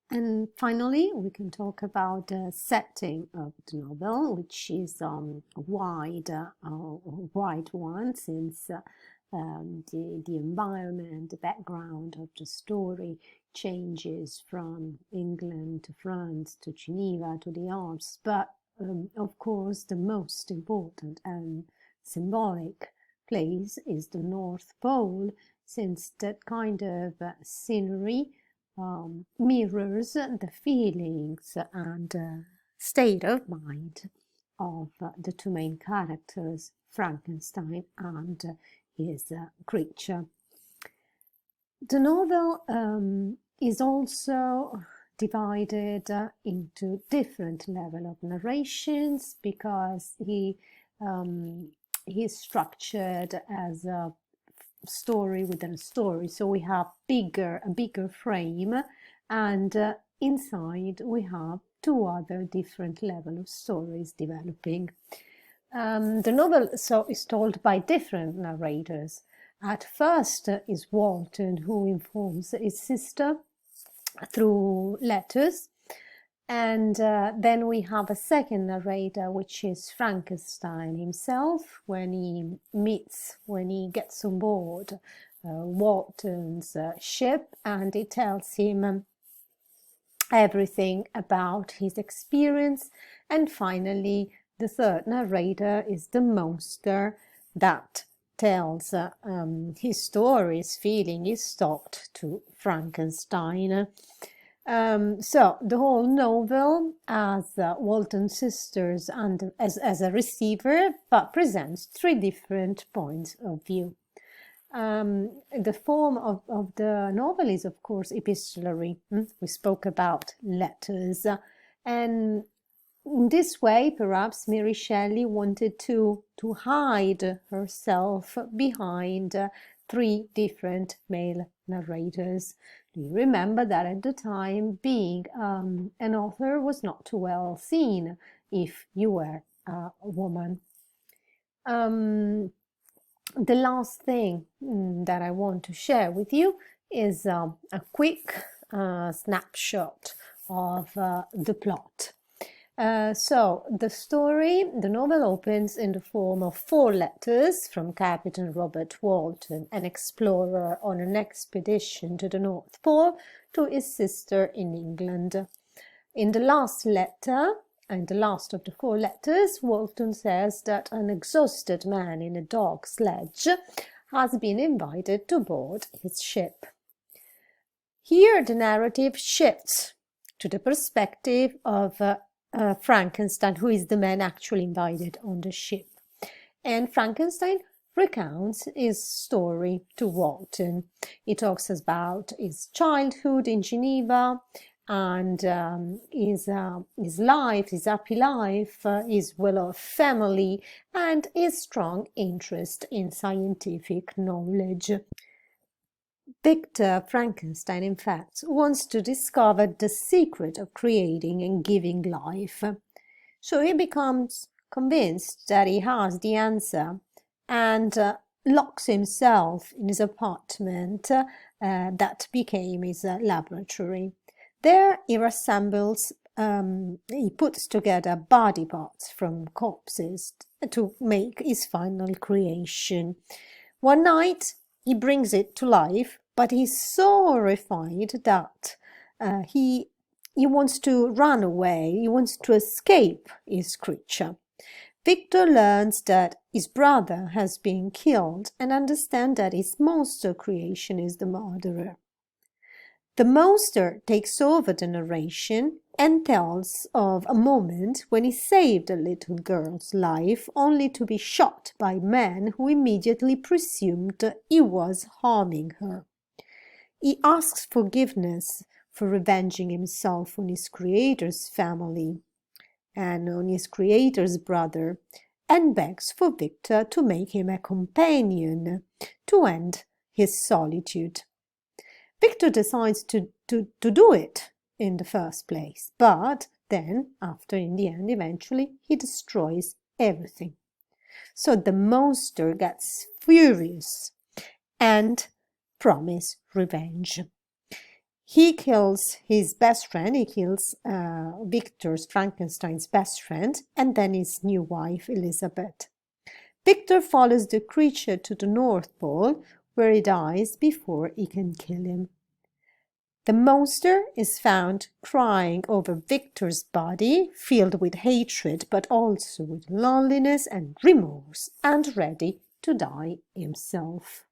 And finally, we can talk about the setting of the novel, which is a wide one, since the environment, the background of the story changes from England to France to Geneva to the Alps. But of course, the most important and symbolic place is the North Pole, since that kind of scenery mirrors the feelings and state of mind of the two main characters, Frankenstein and his creature. The novel is also divided into different level of narrations, because he is structured as a story within a story. So we have a bigger frame, and inside we have two other different level of stories developing. The novel is told by different narrators. At first is Walton, who informs his sister through letters, and then we have a second narrator, which is Frankenstein himself, when he gets on board Walton's ship, and he tells him everything about his experience. And finally, the third narrator is the monster that tells his story, his feeling, his thought to Frankenstein. So the whole novel has Walton's sisters and as a receiver, but presents three different points of view. The form of the novel is, of course, epistolary. We spoke about letters, and in this way, perhaps Mary Shelley wanted to hide herself behind three different male narrators. Do you remember that at the time, being an author was not too well seen if you were a woman? The last thing that I want to share with you is a quick snapshot of the plot. So the novel opens in the form of 4 letters from Captain Robert Walton, an explorer on an expedition to the North Pole, to his sister in England. In the last letter, and the last of the 4 letters, Walton says that an exhausted man in a dog sledge has been invited to board his ship. Here the narrative shifts to the perspective of Frankenstein, who is the man actually invited on the ship. And Frankenstein recounts his story to Walton. He talks about his childhood in Geneva, and his life, his happy life, his well-off family, and his strong interest in scientific knowledge. Victor Frankenstein, in fact, wants to discover the secret of creating and giving life. So he becomes convinced that he has the answer, and locks himself in his apartment that became his laboratory. There he assembles, he puts together body parts from corpses to make his final creation. One night he brings it to life, but he's so horrified that he wants to run away, he wants to escape his creature. Victor learns that his brother has been killed and understands that his monster creation is the murderer. The monster takes over the narration and tells of a moment when he saved a little girl's life, only to be shot by men who immediately presumed he was harming her. He asks forgiveness for revenging himself on his creator's family and on his creator's brother, and begs for Victor to make him a companion to end his solitude. Victor decides to do it in the first place, but then, in the end, eventually, he destroys everything. So the monster gets furious and promises revenge. He kills his best friend, he kills Frankenstein's best friend, and then his new wife, Elizabeth. Victor follows the creature to the North Pole, where he dies before he can kill him. The monster is found crying over Victor's body, filled with hatred, but also with loneliness and remorse, and ready to die himself.